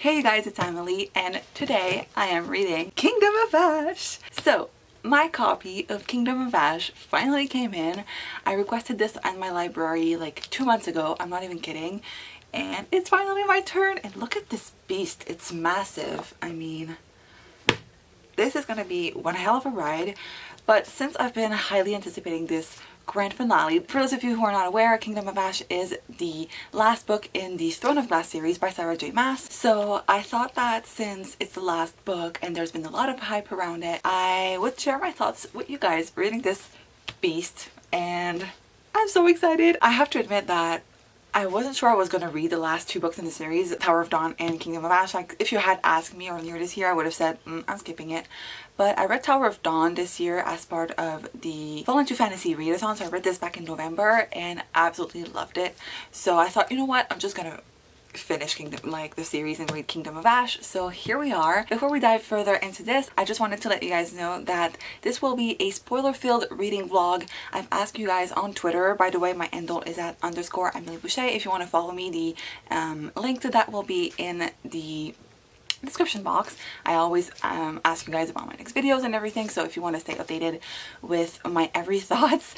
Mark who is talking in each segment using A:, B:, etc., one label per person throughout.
A: Hey guys, it's Emily, and today I am reading Kingdom of Ash. So, my copy of Kingdom of Ash finally came in. I requested this in my library like 2 months ago, I'm not even kidding. And it's finally my turn, and look at this beast, it's massive. I mean, this is gonna be one hell of a ride. But since I've been highly anticipating this grand finale, for those of you who are not aware, Kingdom of Ash is the last book in the Throne of Glass series by Sarah J. Maas. So I thought that since it's the last book and there's been a lot of hype around it, I would share my thoughts with you guys reading this beast, and I'm so excited. I have to admit that I wasn't sure I was going to read the last 2 books in the series, Tower of Dawn and Kingdom of Ash. Like, if you had asked me earlier this year, I would have said, I'm skipping it. But I read Tower of Dawn this year as part of the Fall into Fantasy readathon, so I read this back in November and absolutely loved it. So I thought, you know what, I'm just going to finish the series and read Kingdom of Ash. So here we are. Before we dive further into this, I just wanted to let you guys know that this will be a spoiler-filled reading vlog. I've asked you guys on Twitter. By the way, my handle is at _Emily Boucher. If you want to follow me, the link to that will be in the description box. I always ask you guys about my next videos and everything, so if you want to stay updated with my every thoughts,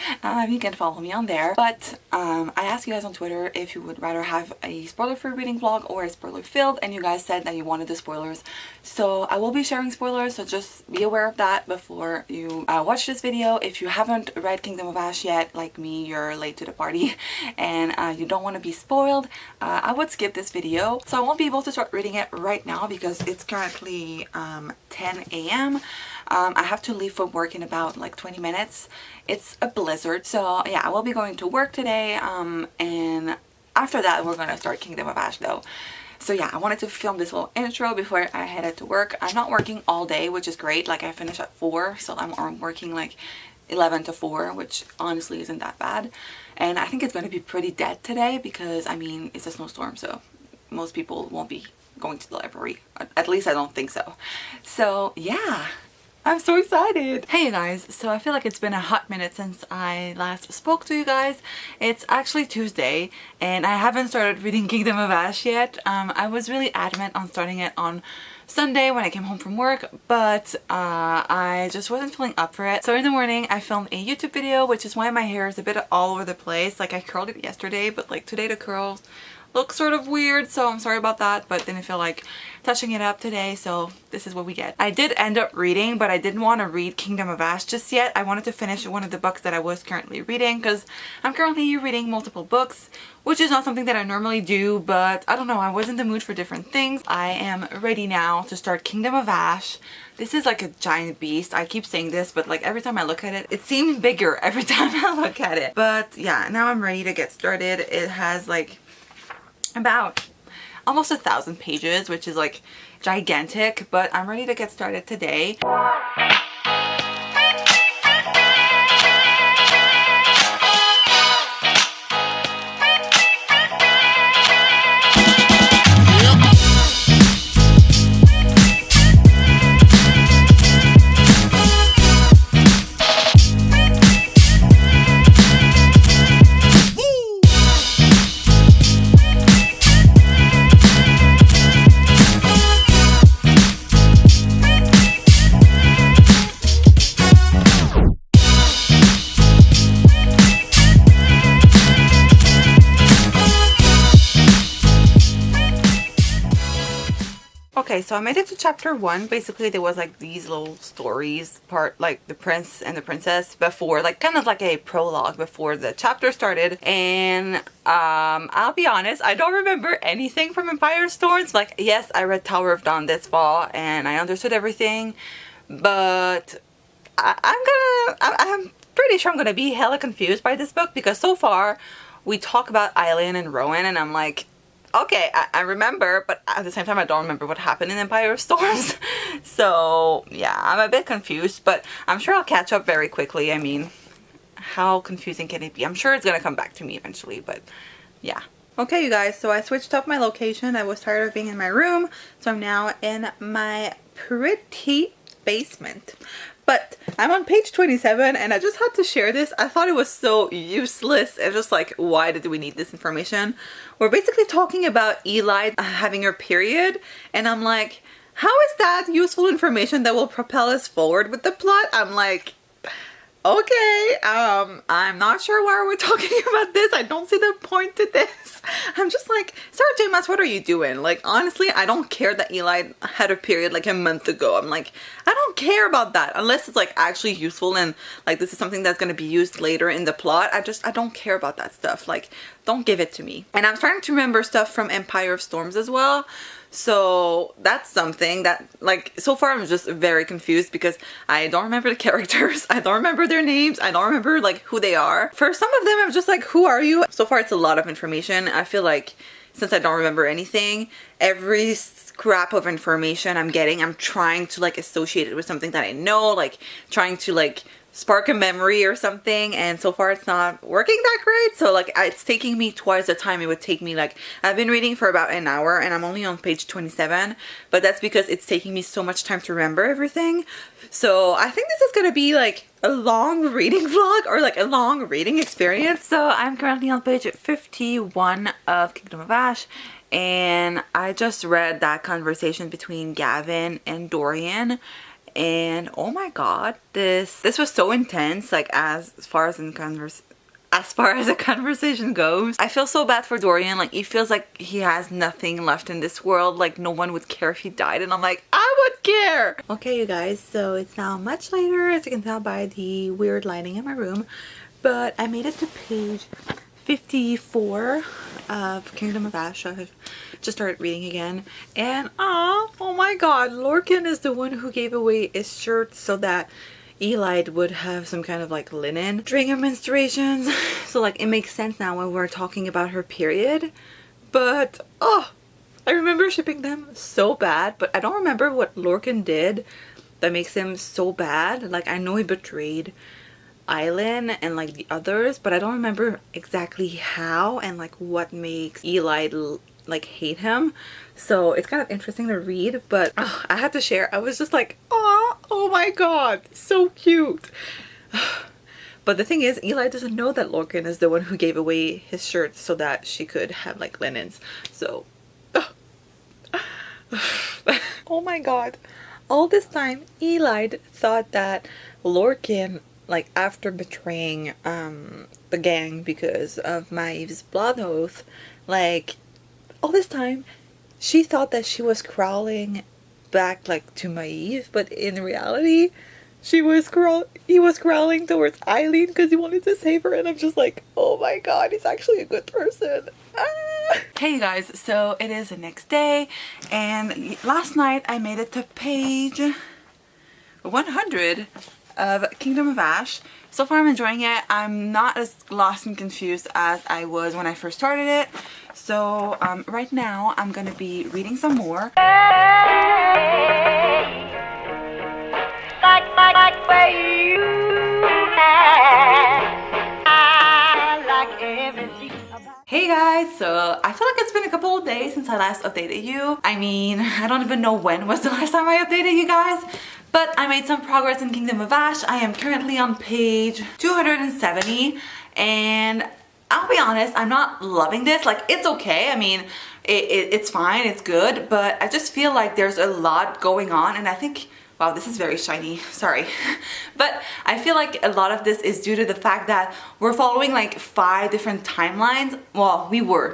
A: you can follow me on there. But I asked you guys on Twitter if you would rather have a spoiler-free reading vlog or a spoiler-filled, and you guys said that you wanted the spoilers. So I will be sharing spoilers, so just be aware of that before you watch this video. If you haven't read Kingdom of Ash yet, like me, you're late to the party and you don't want to be spoiled, I would skip this video. So I won't be able to start reading it right now because it's currently 10 a.m. I have to leave for work in about like 20 minutes. It's a blizzard, so yeah, I will be going to work today, and after that we're gonna start Kingdom of Ash though. So yeah, I wanted to film this little intro before I headed to work. I'm not working all day, which is great. Like, I finish at 4, so I'm working like 11 to 4, which honestly isn't that bad. And I think it's going to be pretty dead today because, I mean, it's a snowstorm, so most people won't be going to the library. At least I don't think so. So yeah, I'm so excited. Hey you guys, so I feel like it's been a hot minute since I last spoke to you guys. It's actually Tuesday and I haven't started reading Kingdom of Ash yet. I was really adamant on starting it on Sunday when I came home from work, but I just wasn't feeling up for it. So in the morning I filmed a YouTube video, which is why my hair is a bit all over the place. Like, I curled it yesterday, but like today the curls look sort of weird, so I'm sorry about that, but didn't feel like touching it up today, so this is what we get. I did end up reading, but I didn't want to read Kingdom of Ash just yet. I wanted to finish one of the books that I was currently reading, because I'm currently reading multiple books, which is not something that I normally do, but I don't know, I was in the mood for different things. I am ready now to start Kingdom of Ash. This is like a giant beast. I keep saying this, but like every time I look at it, it seems bigger every time I look at it. But yeah, now I'm ready to get started. It has like about almost 1,000 pages, which is like gigantic, but I'm ready to get started today. Okay, so I made it to chapter 1. Basically, there was like these little stories, like the prince and the princess before, like kind of like a prologue before the chapter started. And I'll be honest, I don't remember anything from Empire Storms. Like, yes, I read Tower of Dawn this fall and I understood everything, but I'm pretty sure I'm gonna be hella confused by this book, because so far we talk about Eileen and Rowan and I'm like, okay, I remember, but at the same time I don't remember what happened in Empire Storms. So yeah, I'm a bit confused, but I'm sure I'll catch up very quickly. I mean, how confusing can it be? I'm sure it's gonna come back to me eventually, but yeah. Okay you guys, so I switched up my location. I was tired of being in my room, so I'm now in my pretty basement. But I'm on page 27 and I just had to share this. I thought it was so useless and just like, why did we need this information? We're basically talking about Eli having her period, and I'm like, how is that useful information that will propel us forward with the plot? I'm like, okay, I'm not sure why we're talking about this. I don't see the point to this. I'm just like, Sarah J. Maas, what are you doing? Like, honestly, I don't care that Eli had a period like a month ago. I'm like, I don't care about that unless it's like actually useful and like this is something that's going to be used later in the plot. I don't care about that stuff. Like, don't give it to me. And I'm starting to remember stuff from Empire of Storms as well. So that's something that, like, so far I'm just very confused because I don't remember the characters. I don't remember their names. I don't remember like who they are. For some of them, I'm just like, who are you? So far it's a lot of information. I feel like since I don't remember anything, every scrap of information I'm getting, I'm trying to like associate it with something that I know, like trying to like spark a memory or something, and so far it's not working that great. So like it's taking me twice the time it would take me. Like, I've been reading for about an hour and I'm only on page 27, but that's because it's taking me so much time to remember everything. So I think this is gonna be like a long reading vlog or like a long reading experience. So I'm currently on page 51 of Kingdom of Ash, and I just read that conversation between Gavin and Dorian. And oh my god, this was so intense, like as far as a conversation goes. I feel so bad for Dorian. Like, he feels like he has nothing left in this world. Like, no one would care if he died, and I'm like, I would care. Okay, you guys, so it's now much later, as you can tell by the weird lighting in my room, but I made it to page 54 of Kingdom of Ash. I've just started reading again, and oh my god, Lorcan is the one who gave away his shirt so that Eli would have some kind of like linen during her menstruations. So like it makes sense now when we're talking about her period. But oh, I remember shipping them so bad, but I don't remember what Lorcan did that makes him so bad. Like, I know he betrayed Island and like the others, but I don't remember exactly how and like what makes Eli like hate him. So it's kind of interesting to read, but I had to share. I was just like, oh my god, so cute. But the thing is, Eli doesn't know that Lorcan is the one who gave away his shirt so that she could have like linens. So oh my god, all this time Eli thought that Lorcan, like after betraying the gang because of Maeve's blood oath, like all this time she thought that she was crawling back like to Maeve, but in reality he was crawling towards Eileen because he wanted to save her. And I'm just like, oh my god, he's actually a good person. Hey you guys, so it is the next day, and last night I made it to page 100 of Kingdom of Ash. So far I'm enjoying it. I'm not as lost and confused as I was when I first started it. So right now I'm gonna be reading some more. Hey guys, so I feel like it's been a couple of days since I last updated you. I mean, I don't even know when was the last time I updated you guys, but I made some progress in Kingdom of Ash. I am currently on page 270, and I'll be honest, I'm not loving this. Like, it's okay. I mean, it's fine, it's good, but I just feel like there's a lot going on, and I think, wow, this is very shiny, sorry. But I feel like a lot of this is due to the fact that we're following like 5 different timelines. Well,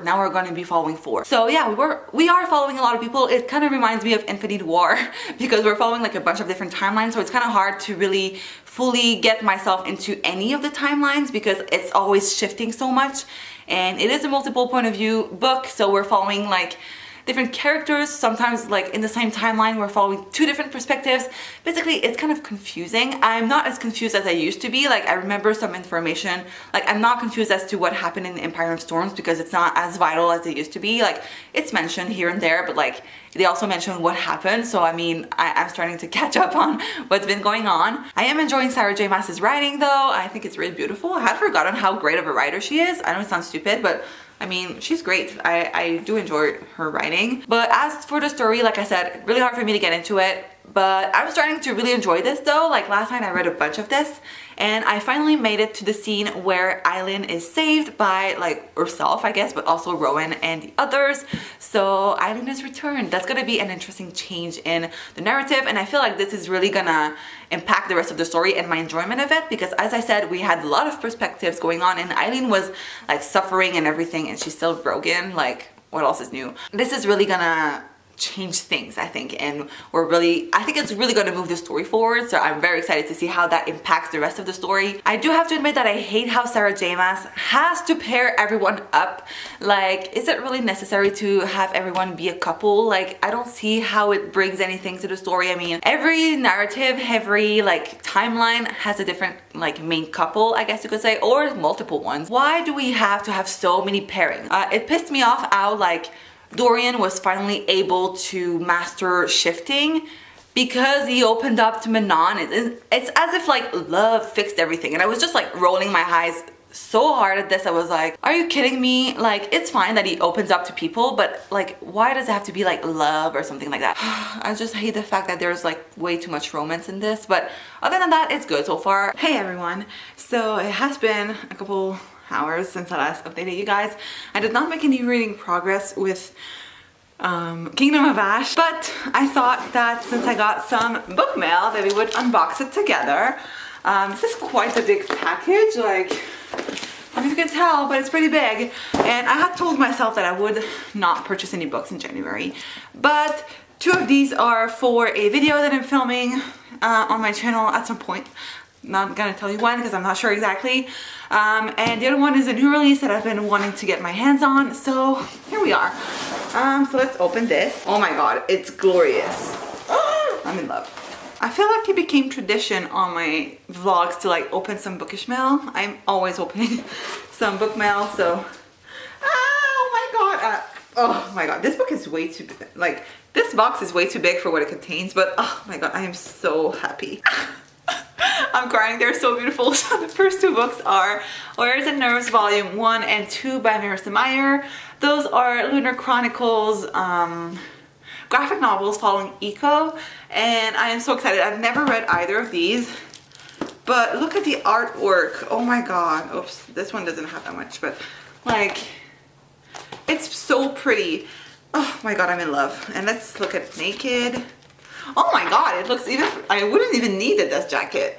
A: now we're going to be following 4. So yeah, we are following a lot of people. It kind of reminds me of Infinite War because we're following like a bunch of different timelines. So it's kind of hard to really fully get myself into any of the timelines because it's always shifting so much. And it is a multiple point of view book, so we're following like different characters, sometimes like in the same timeline we're following 2 different perspectives. Basically it's kind of confusing. I'm not as confused as I used to be. Like, I remember some information. Like, I'm not confused as to what happened in the Empire of Storms because it's not as vital as it used to be. Like, it's mentioned here and there, but like they also mention what happened. So I mean, I'm starting to catch up on what's been going on. I am enjoying Sarah J. Maas's writing though. I think it's really beautiful. I had forgotten how great of a writer she is. I know it sounds stupid, but I mean, she's great. I do enjoy her writing. But as for the story, like I said, really hard for me to get into it. But I was starting to really enjoy this though. Like last night I read a bunch of this and I finally made it to the scene where Eileen is saved by like herself, I guess, but also Rowan and the others. So Eileen is returned. That's gonna be an interesting change in the narrative, and I feel like this is really gonna impact the rest of the story and my enjoyment of it, because as I said, we had a lot of perspectives going on and Eileen was like suffering and everything, and she's still broken. Like, what else is new? This is really gonna change things, I think, and I think it's really going to move the story forward. So I'm very excited to see how that impacts the rest of the story. I do have to admit that I hate how Sarah J Maas has to pair everyone up. Like, is it really necessary to have everyone be a couple? Like, I don't see how it brings anything to the story. I mean, every narrative, every like timeline has a different like main couple, I guess you could say, or multiple ones. Why do we have to have so many pairings? It pissed me off how like Dorian was finally able to master shifting because he opened up to Manon. It's as if like love fixed everything, and I was just like rolling my eyes so hard at this. I was like, are you kidding me? Like, it's fine that he opens up to people, but like, why does it have to be like love or something like that? I just hate the fact that there's like way too much romance in this, but other than that, it's good so far. Hey everyone, so it has been a couple hours since I last updated you guys. I did not make any reading progress with Kingdom of Ash, but I thought that since I got some book mail that we would unbox it together. This is quite a big package, like, I don't know if you can tell, but it's pretty big, and I had told myself that I would not purchase any books in January, but two of these are for a video that I'm filming on my channel at some point. Not gonna tell you when because I'm not sure exactly. And the other one is a new release that I've been wanting to get my hands on. So here we are. So let's open this. Oh my god, it's glorious. I'm in love. I feel like it became tradition on my vlogs to like open some bookish mail. I'm always opening some book mail. So, oh my god, this book is way too big. Like, this box is way too big for what it contains. But oh my god, I am so happy. I'm crying, they're so beautiful. So the first two books are Lawyers and Nerves Volume 1 and 2 by Marissa Meyer. Those are Lunar Chronicles graphic novels following Eco, and I am so excited. I've never read either of these, but look at the artwork. Oh my god. Oops, this one doesn't have that much, but like, it's so pretty. Oh my god, I'm in love. And let's look at Naked. Oh my god, it looks even, I wouldn't even need a dust jacket.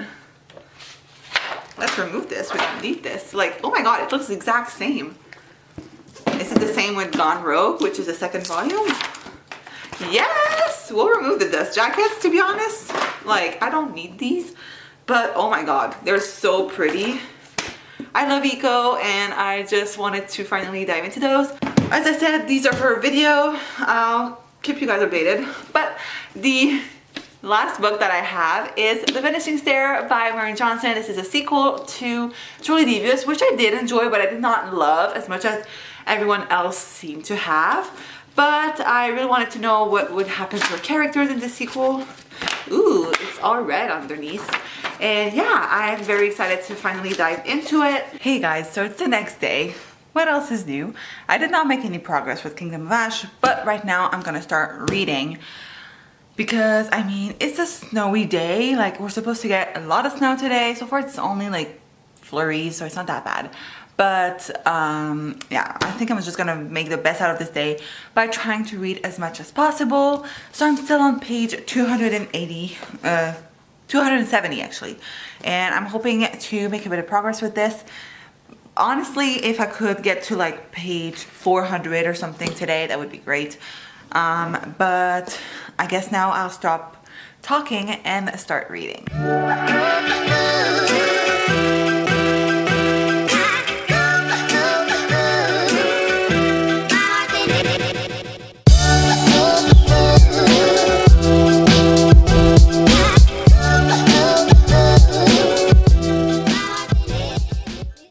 A: Let's remove this, we don't need this. Like, oh my god, it looks the exact same. Is it the same with Gone Rogue, which is the second volume? Yes, we'll remove the dust jackets, to be honest. Like, I don't need these, but oh my god, they're so pretty. I love Eco, and I just wanted to finally dive into those. As I said, these are for a video. I'll keep you guys updated, but the last book that I have is The Vanishing Stair by Marian Johnson. This is a sequel to Truly Devious, which I did enjoy, but I did not love as much as everyone else seemed to have. But I really wanted to know what would happen to the characters in this sequel. Ooh, it's all red underneath. And yeah, I'm very excited to finally dive into it. Hey guys, so it's the next day. What else is new? I did not make any progress with Kingdom of Ash, but right now I'm gonna start reading because, I mean, it's a snowy day. Like, we're supposed to get a lot of snow today. So far it's only like flurries, so it's not that bad. But yeah, I think I'm just gonna make the best out of this day by trying to read as much as possible. So I'm still on page 270 actually, and I'm hoping to make a bit of progress with this. Honestly, if I could get to like page 400 or something today, that would be great. But I guess now I'll stop talking and start reading.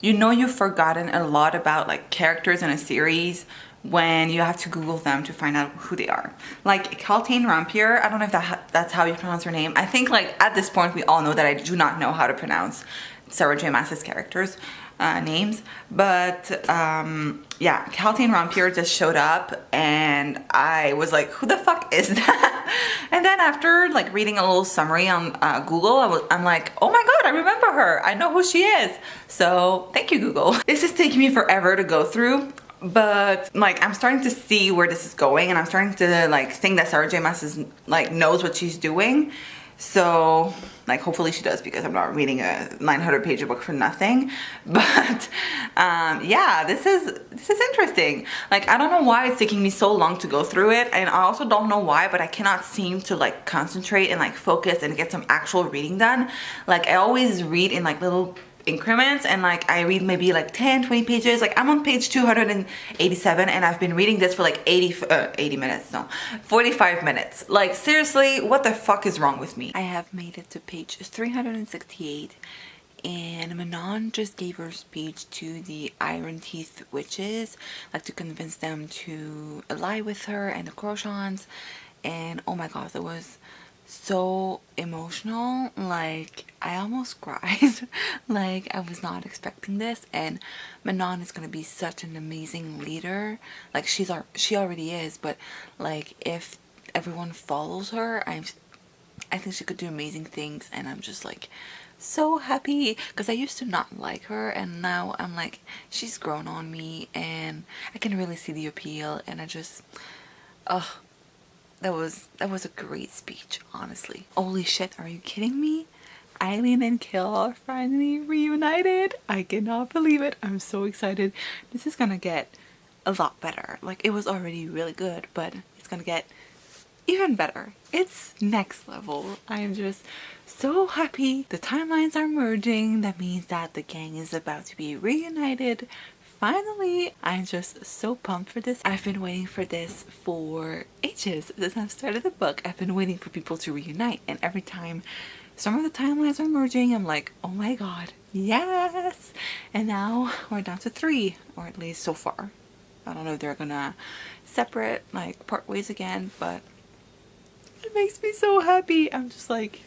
A: You know you've forgotten a lot about like characters in a series when you have to Google them to find out who they are. Like Kaltain Rampier, I don't know if that's how you pronounce her name. I think like at this point we all know that I do not know how to pronounce Sarah J Maas's characters' names. But yeah, Kaltain Rampier just showed up and I was like, who the fuck is that? And then after like reading a little summary on Google, I'm like, oh my god, I remember her. I know who she is. So thank you, Google. This is taking me forever to go through, but like I'm starting to see where this is going, and I'm starting to like think that Sarah J Maas is like knows what she's doing. So like hopefully she does, because I'm not reading a 900-page book for nothing. But yeah, this is interesting. Like I don't know why it's taking me so long to go through it, and I also don't know why, but I cannot seem to like concentrate and like focus and get some actual reading done. Like I always read in like little increments, and like I read maybe like 10-20 pages. Like I'm on page 287 and I've been reading this for like 80 minutes, no, 45 minutes. Like seriously, what the fuck is wrong with me? I have made it to page 368, and Manon just gave her speech to the Iron Teeth witches, like to convince them to ally with her and the Crochons. And oh my gosh, it was so emotional. Like I almost cried. Like I was not expecting this, and Manon is gonna be such an amazing leader. Like she already is, but like if everyone follows her, I think she could do amazing things. And I'm just like so happy, because I used to not like her, and now I'm like, she's grown on me and I can really see the appeal. And I just that was a great speech, honestly. Holy shit, are you kidding me? Eileen and Kill are finally reunited. I cannot believe it. I'm so excited. This is gonna get a lot better. Like it was already really good, but it's gonna get even better. It's next level. I am just so happy. The timelines are merging. That means that the gang is about to be reunited. Finally, I'm just so pumped for this. I've been waiting for this for ages. Since I've started the book, I've been waiting for people to reunite, and every time some of the timelines are merging, I'm like, oh my god, yes! And now we're down to 3, or at least so far. I don't know if they're gonna separate, like part ways again, but it makes me so happy. I'm just like,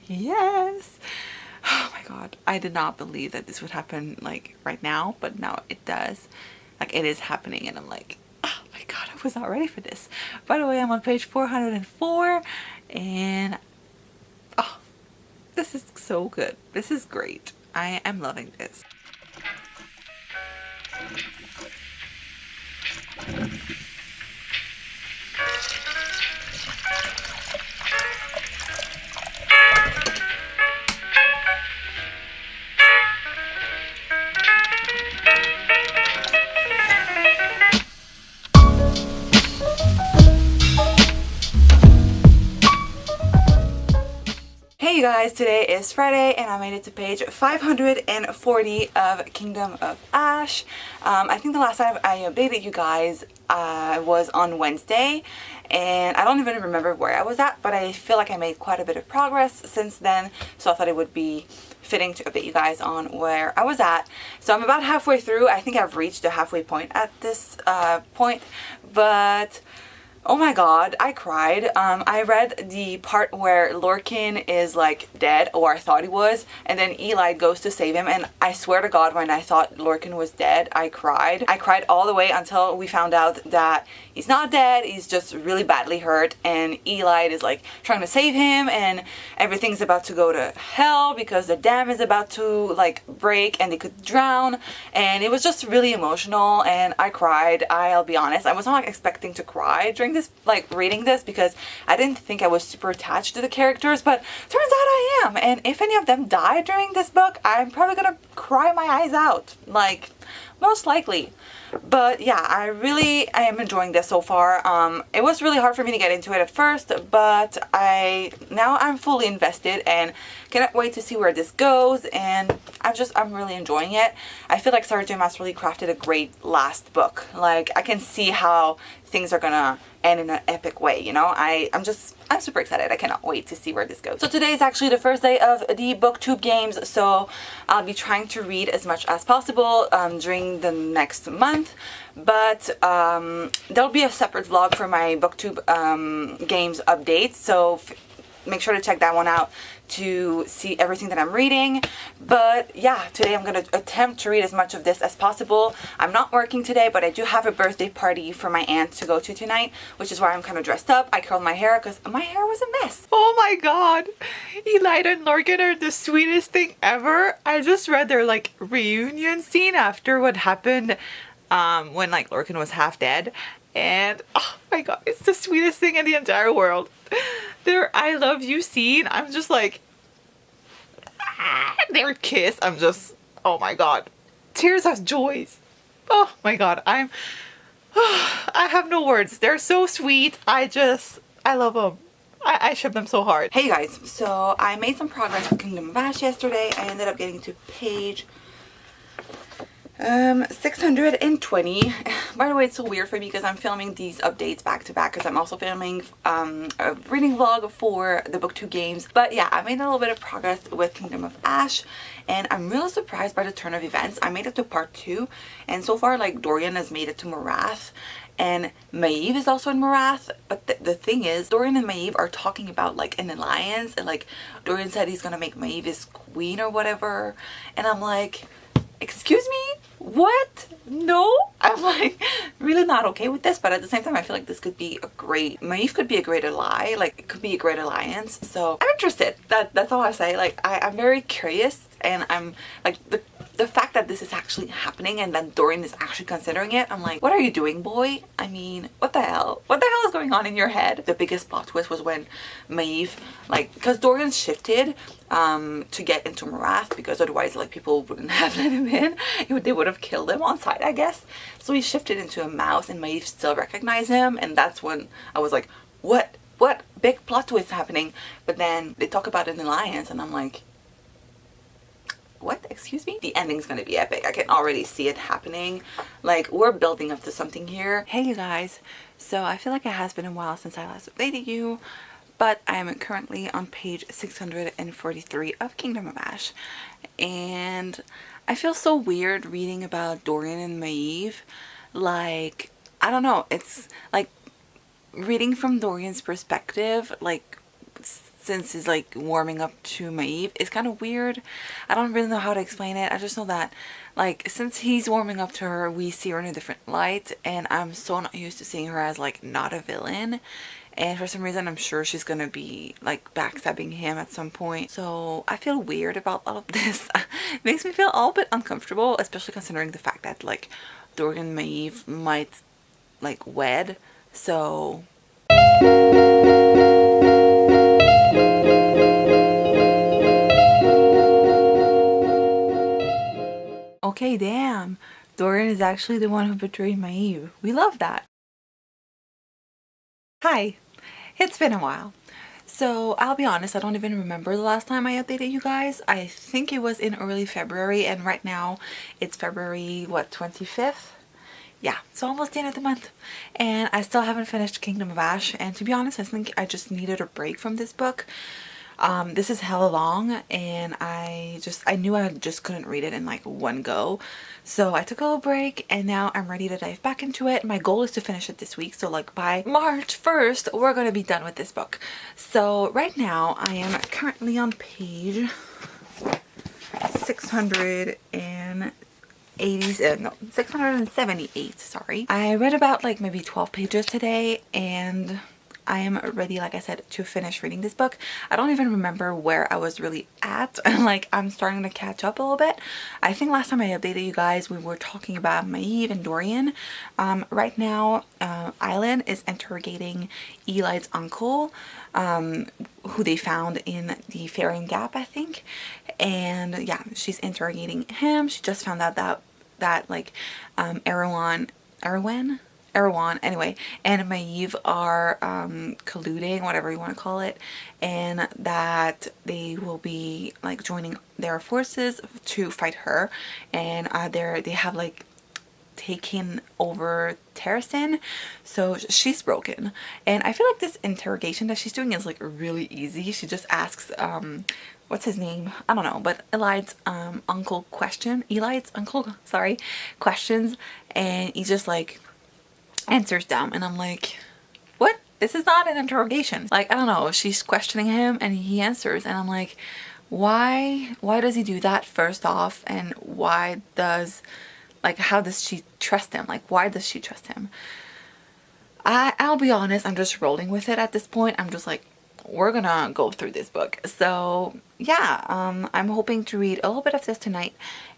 A: yes! Oh my god, I did not believe that this would happen like right now, but now it does. Like it is happening, and I'm like, oh my god, I was not ready for this. By the way, I'm on page 404, and oh, this is so good. This is great. I am loving this. Hey you guys, today is Friday and I made it to page 540 of Kingdom of Ash. I think the last time I updated you guys was on Wednesday, and I don't even remember where I was at, but I feel like I made quite a bit of progress since then, so I thought it would be fitting to update you guys on where I was at. So I'm about halfway through. I think I've reached the halfway point at this point, but oh my god, I cried. I read the part where Lorcan is like dead, or I thought he was, and then Eli goes to save him, and I swear to god, when I thought Lorcan was dead, I cried. I cried all the way until we found out that he's not dead, he's just really badly hurt, and Eli is like trying to save him, and everything's about to go to hell because the dam is about to like break and they could drown, and it was just really emotional, and I cried. I'll be honest, I was not expecting to cry during this, like reading this, because I didn't think I was super attached to the characters, but turns out I am. And if any of them die during this book, I'm probably gonna cry my eyes out, like most likely. But yeah, I am enjoying this so far. It was really hard for me to get into it at first, but now I'm fully invested and cannot wait to see where this goes, and I'm really enjoying it. I feel like Sarah J Maas really crafted a great last book. Like I can see how things are gonna end in an epic way, you know? I'm super excited. I cannot wait to see where this goes. So today is actually the first day of the booktube games, so I'll be trying to read as much as possible during the next month, but there'll be a separate vlog for my booktube games updates, so make sure to check that one out to see everything that I'm reading. But yeah, today I'm going to attempt to read as much of this as possible. I'm not working today, but I do have a birthday party for my aunt to go to tonight, which is why I'm kind of dressed up. I curled my hair because my hair was a mess. Oh my god, Elida and Lorcan are the sweetest thing ever. I just read their like reunion scene after what happened when like Lorcan was half dead, and oh my god, it's the sweetest thing in the entire world. Their I love you scene, I'm just like, their kiss, I'm just, oh my god, tears of joy. Oh my god, I have no words. They're so sweet. I love them. I ship them so hard. Hey guys, so I made some progress with Kingdom of Ash yesterday. I ended up getting to page 620. By the way, it's so weird for me because I'm filming these updates back to back because I'm also filming a reading vlog for the book 2 games. But yeah, I made a little bit of progress with Kingdom of Ash, and I'm really surprised by the turn of events. I made it to part 2, and so far like Dorian has made it to Morath, and Maeve is also in Morath. But the thing is, Dorian and Maeve are talking about like an alliance, and like Dorian said he's gonna make Maeve his queen or whatever, and I'm like, excuse me, what? No? I'm like really not okay with this, but at the same time I feel like this could be a great, Maeve could be a great ally, like it could be a great alliance, so I'm interested. That's all I say. Like I'm very curious, and I'm like the fact that this is actually happening and that Dorian is actually considering it, I'm like, what are you doing, boy? I mean, what the hell? What the hell is going on in your head? The biggest plot twist was when Maeve, like, because Dorian shifted to get into Morath, because otherwise like people wouldn't have let him in. They would have killed him on sight, I guess. So he shifted into a mouse, and Maeve still recognized him, and that's when I was like, what big plot twist happening? But then they talk about an alliance, and I'm like, what? Excuse me? The ending's gonna be epic. I can already see it happening. Like, we're building up to something here. Hey you guys, so I feel like it has been a while since I last updated you, but I am currently on page 643 of Kingdom of Ash, and I feel so weird reading about Dorian and Maeve. Like, I don't know, it's like reading from Dorian's perspective, like since he's like warming up to Maeve, is kind of weird. I don't really know how to explain it. I just know that like since he's warming up to her, we see her in a different light, and I'm so not used to seeing her as like not a villain, and for some reason I'm sure she's gonna be like backstabbing him at some point. So I feel weird about all of this. It makes me feel all a bit uncomfortable, especially considering the fact that like Dorian and Maeve might like wed. So okay, damn. Dorian is actually the one who betrayed Maeve. We love that. Hi, it's been a while. So I'll be honest, I don't even remember the last time I updated you guys. I think it was in early February, and right now it's February, what, 25th? Yeah, so almost the end of the month, and I still haven't finished Kingdom of Ash, and to be honest, I think I just needed a break from this book. This is hella long, and I knew I just couldn't read it in like one go, so I took a little break, and now I'm ready to dive back into it. My goal is to finish it this week, so like by March 1st we're gonna be done with this book. So right now I am currently on page 678, sorry. I read about like maybe 12 pages today, and I am ready, like I said, to finish reading this book. I don't even remember where I was really at. Like, I'm starting to catch up a little bit. I think last time I updated you guys, we were talking about Maeve and Dorian. Right now, Island is interrogating Eli's uncle, who they found in the Faring Gap, I think. And yeah, she's interrogating him. She just found out that like Erewhon, anyway, and Maeve are colluding, whatever you want to call it, and that they will be like joining their forces to fight her, and they have like taken over Terrasin, so she's broken. And I feel like this interrogation that she's doing is like really easy. She just asks what's his name? I don't know, but Eli's uncle questions, and he just like answers them, and I'm like, what? this is not an interrogation. Like, I don't know, she's questioning him and he answers, and I'm like, why does he do that first off? And why does, like, how does she trust him? Like, why does she trust him? I'll be honest, I'm just rolling with it at this point. I'm just like, we're gonna go through this book. So yeah, I'm hoping to read a little bit of this tonight,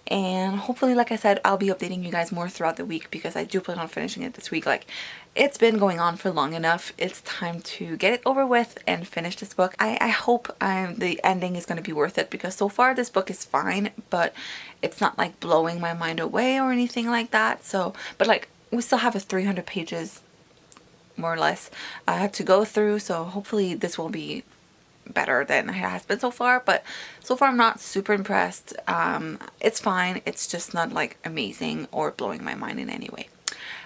A: and hopefully, like I said, I'll be updating you guys more throughout the week, because I do plan on finishing it this week. Like, it's been going on for long enough. It's time to get it over with and finish this book. I hope the ending is going to be worth it, because so far this book is fine, but it's not like blowing my mind away or anything like that. So, but like, we still have a 300 pages more or less to go through, so hopefully this will be better than it has been so far. But so far I'm not super impressed. It's fine, it's just not like amazing or blowing my mind in any way.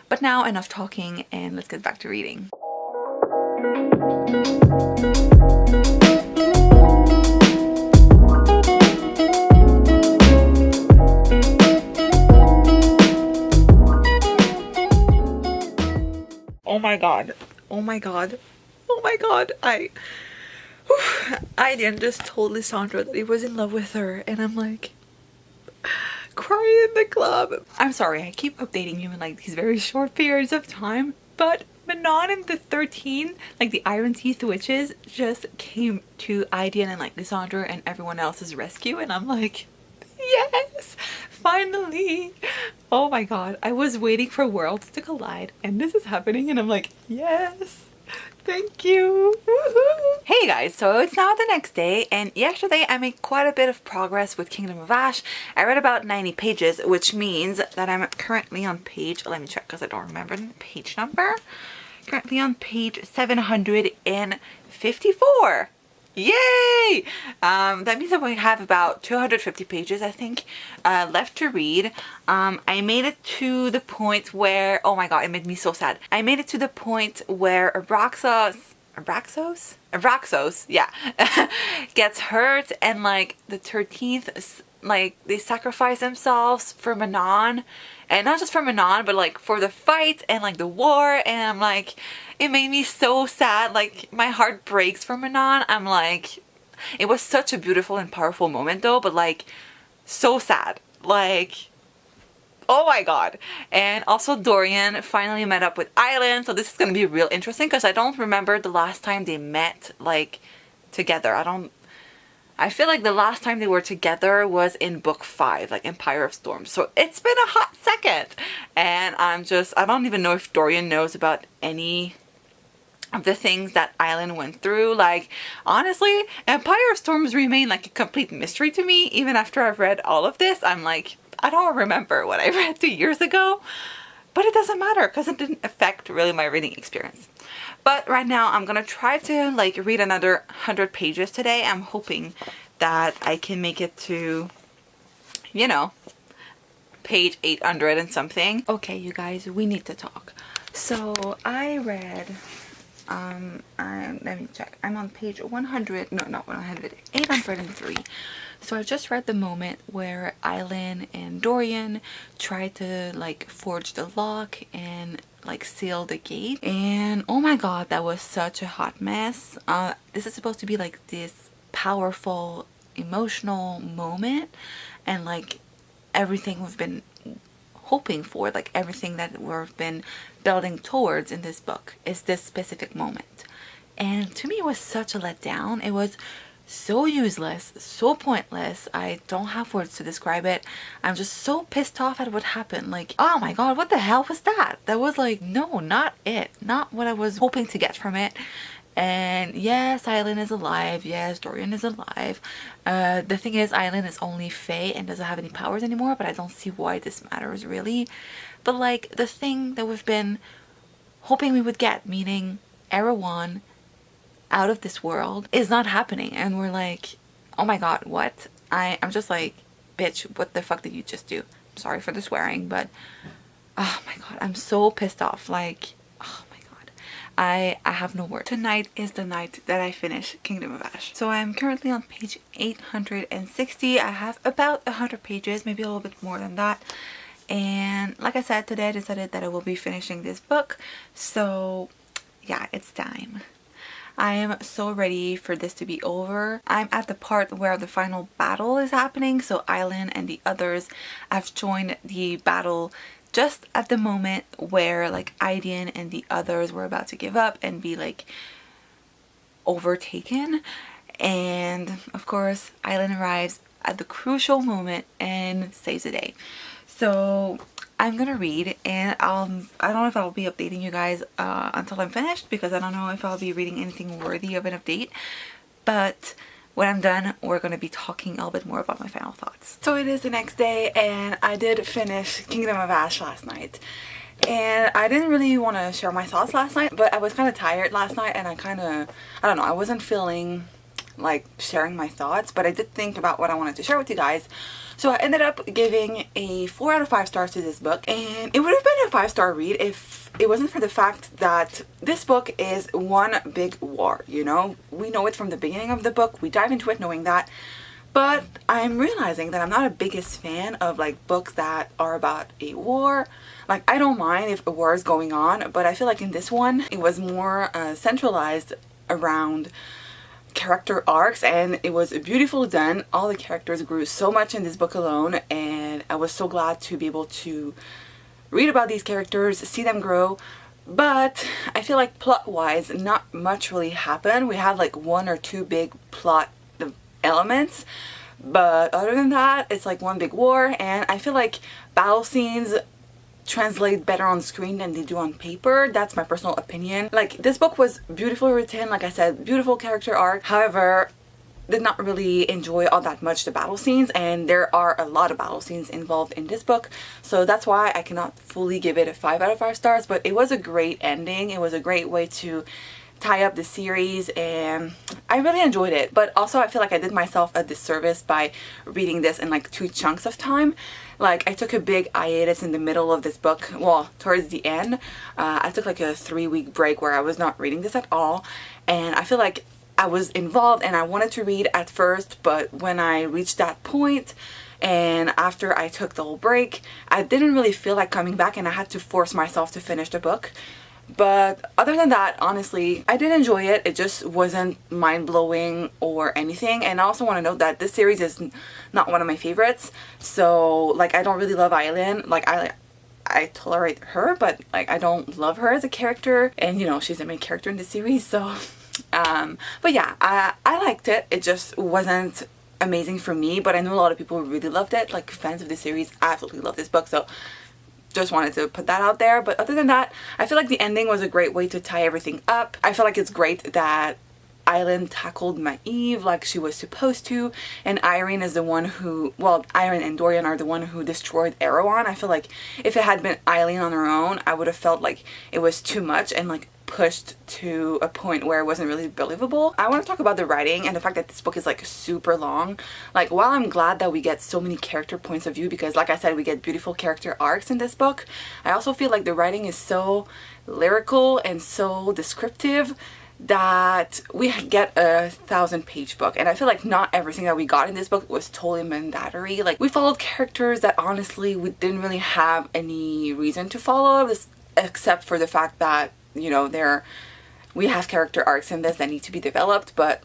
A: But now enough talking, and let's get back to reading. Oh my god. Oh my god. Oh my god. Aidian just told Lysandra that he was in love with her, and I'm like crying in the club. I'm sorry, I keep updating you in like these very short periods of time, but Manon and the 13, like the Iron Teeth witches, just came to Aidian and like Lysandra and everyone else's rescue, and I'm like, yes, finally. Oh my god, I was waiting for worlds to collide, and this is happening, and I'm like, yes, thank you. Woohoo! Hey guys, so it's now the next day, and yesterday I made quite a bit of progress with Kingdom of Ash. I read about 90 pages, which means that I'm currently on page, let me check because I don't remember the page number. Currently on page 754. Yay! That means that we have about 250 pages, I think, left to read. I made it to the point where, oh my god, it made me so sad. I made it to the point where Abraxos, yeah, gets hurt, and like the 13th, like they sacrifice themselves for Manon, and not just for Manon, but like for the fight and like the war, and I'm like, it made me so sad. Like, my heart breaks for Manon. I'm like, it was such a beautiful and powerful moment though, but like so sad. Like, oh my god. And also Dorian finally met up with Island, so this is gonna be real interesting, because I don't remember the last time they met like together. I feel like the last time they were together was in book 5, like Empire of Storms. So it's been a hot second, and I don't even know if Dorian knows about any of the things that Island went through. Like, honestly, Empire of Storms remain like a complete mystery to me. Even after I've read all of this, I'm like, I don't remember what I read 2 years ago, but it doesn't matter because it didn't affect really my reading experience. But right now I'm gonna try to like read another 100 pages today. I'm hoping that I can make it to, you know, page 800 and something. Okay, you guys, we need to talk. So I read, let me check. I'm on page 100, no, not 100, 803. So I just read the moment where Island and Dorian tried to like forge the lock and like seal the gate, and oh my god, that was such a hot mess. This is supposed to be like this powerful emotional moment, and like everything we've been hoping for, like everything that we've been building towards in this book is this specific moment. And to me it was such a letdown. It was so useless, so pointless. I don't have words to describe it. I'm just so pissed off at what happened. Like, oh my god, what the hell was that? That was like, no, not it. Not what I was hoping to get from it. And yes, Island is alive. Yes, Dorian is alive. The thing is, Island is only Fae and doesn't have any powers anymore, but I don't see why this matters really. But like, the thing that we've been hoping we would get, meaning Erewhon out of this world, is not happening, and we're like, oh my god, what? I'm just like, bitch, what the fuck did you just do? I'm sorry for the swearing, but oh my god, I'm so pissed off. Like, oh my god, I have no words. Tonight is the night that I finish Kingdom of Ash. So I'm currently on page 860. I have about 100 pages, maybe a little bit more than that. And like I said, today I decided that I will be finishing this book. So yeah, it's time. I am so ready for this to be over. I'm at the part where the final battle is happening, so Island and the others have joined the battle just at the moment where like Aidian and the others were about to give up and be like overtaken. And of course Island arrives at the crucial moment and saves the day. So I'm gonna read, and I don't know if I'll be updating you guys until I'm finished, because I don't know if I'll be reading anything worthy of an update. But when I'm done, we're gonna be talking a little bit more about my final thoughts. So it is the next day, and I did finish Kingdom of Ash last night. And I didn't really want to share my thoughts last night, but I was kind of tired last night, and I don't know, I wasn't feeling like sharing my thoughts, but I did think about what I wanted to share with you guys. So I ended up giving a 4 out of 5 stars to this book, and it would have been a 5-star read if it wasn't for the fact that this book is one big war, you know? We know it from the beginning of the book, we dive into it knowing that, but I'm realizing that I'm not a biggest fan of like books that are about a war. Like, I don't mind if a war is going on, but I feel like in this one it was more centralized around character arcs, and it was beautifully done. All the characters grew so much in this book alone, and I was so glad to be able to read about these characters, see them grow. But I feel like plot-wise, not much really happened. We had like 1 or 2 big plot elements, but other than that, it's like one big war, and I feel like battle scenes translate better on screen than they do on paper. That's my personal opinion. Like, this book was beautifully written, like I said, beautiful character arc. However, did not really enjoy all that much the battle scenes, and there are a lot of battle scenes involved in this book, so that's why I cannot fully give it a 5 out of 5 stars. But it was a great ending. It was a great way to tie up the series, and I really enjoyed it. But also I feel like I did myself a disservice by reading this in like 2 chunks of time. Like, I took a big hiatus in the middle of this book, well, towards the end. I took like a 3-week break where I was not reading this at all, and I feel like I was involved and I wanted to read at first, but when I reached that point and after I took the whole break, I didn't really feel like coming back, and I had to force myself to finish the book. But other than that, honestly, I did enjoy it. It just wasn't mind-blowing or anything. And I also want to note that this series is not one of my favorites. So, like, I don't really love Island. Like, I tolerate her, but, like, I don't love her as a character. And, you know, she's the main character in the series, so... but yeah, I liked it. It just wasn't amazing for me, but I know a lot of people really loved it. Like, fans of the series absolutely love this book, so... just wanted to put that out there. But other than that, I feel like the ending was a great way to tie everything up. I feel like it's great that Island tackled Maeve like she was supposed to, and Irene is the one who, well, Irene and Dorian are the one who destroyed Erewhon. I feel like if it had been Eileen on her own, I would have felt like it was too much and like pushed to a point where it wasn't really believable. I want to talk about the writing and the fact that this book is like super long. Like, while I'm glad that we get so many character points of view, because like I said, we get beautiful character arcs in this book, I also feel like the writing is so lyrical and so descriptive that we get a 1000-page book, and I feel like not everything that we got in this book was totally mandatory. Like, we followed characters that honestly we didn't really have any reason to follow, this, except for the fact that, you know, we have character arcs in this that need to be developed. But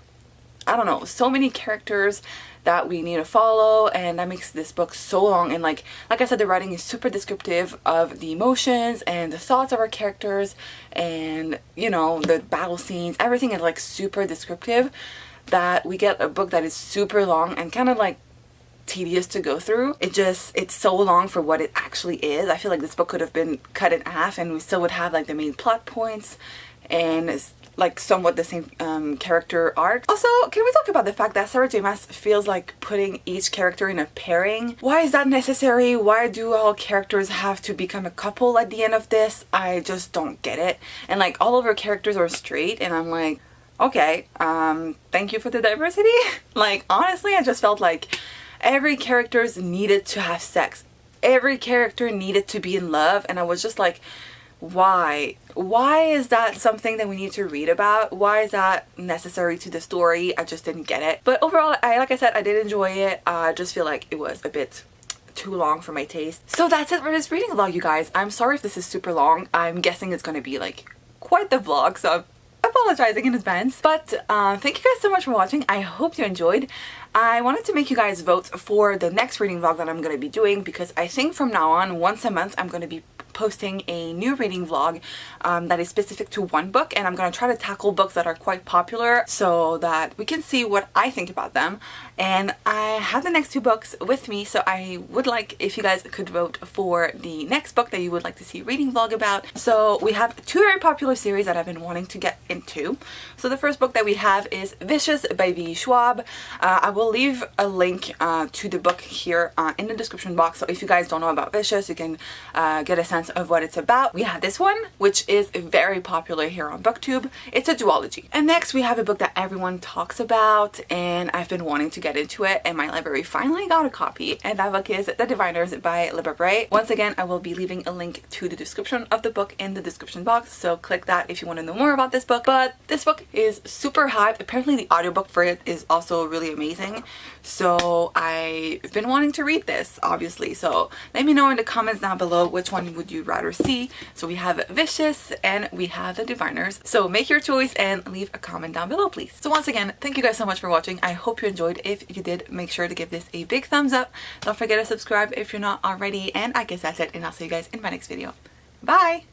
A: I don't know, so many characters that we need to follow, and that makes this book so long. And like I said, the writing is super descriptive of the emotions and the thoughts of our characters, and, you know, the battle scenes, everything is like super descriptive, that we get a book that is super long and kind of like tedious to go through. It's so long for what it actually is. I feel like this book could have been cut in half and we still would have like the main plot points and it's like somewhat the same character arc. Also, can we talk about the fact that Sarah J Maas feels like putting each character in a pairing? Why is that necessary? Why do all characters have to become a couple at the end of this? I just don't get it. And like, all of her characters are straight, and I'm like, okay, thank you for the diversity. Like, honestly, I just felt like every character needed to have sex. Every character needed to be in love, and I was just like, why? Why is that something that we need to read about? Why is that necessary to the story? I just didn't get it. But overall, like I said, I did enjoy it. I just feel like it was a bit too long for my taste. So that's it for this reading vlog, you guys. I'm sorry if this is super long. I'm guessing it's gonna be like quite the vlog, so I'm apologizing in advance. But thank you guys so much for watching. I hope you enjoyed. I wanted to make you guys vote for the next reading vlog that I'm going to be doing, because I think from now on, once a month, I'm going to be posting a new reading vlog that is specific to one book, and I'm going to try to tackle books that are quite popular so that we can see what I think about them. And I have the next two books with me, so I would like if you guys could vote for the next book that you would like to see a reading vlog about. So we have two very popular series that I've been wanting to get into. So the first book that we have is Vicious by V. Schwab. I will leave a link to the book here in the description box, so if you guys don't know about Vicious, you can get a sense of what it's about. We have this one, which is very popular here on BookTube. It's a duology. And next we have a book that everyone talks about, and I've been wanting to get into it, and my library finally got a copy, and that book is The Diviners by Libba Bray. Once again, I will be leaving a link to the description of the book in the description box, so click that if you want to know more about this book. But this book is super hyped. Apparently the audiobook for it is also really amazing, so I've been wanting to read this, obviously. So let me know in the comments down below which one would you rather see. So we have Vicious and we have The Diviners. So make your choice and leave a comment down below, please. So once again, thank you guys so much for watching. I hope you enjoyed. If you did, make sure to give this a big thumbs up. Don't forget to subscribe if you're not already. And I guess that's it, and I'll see you guys in my next video. Bye!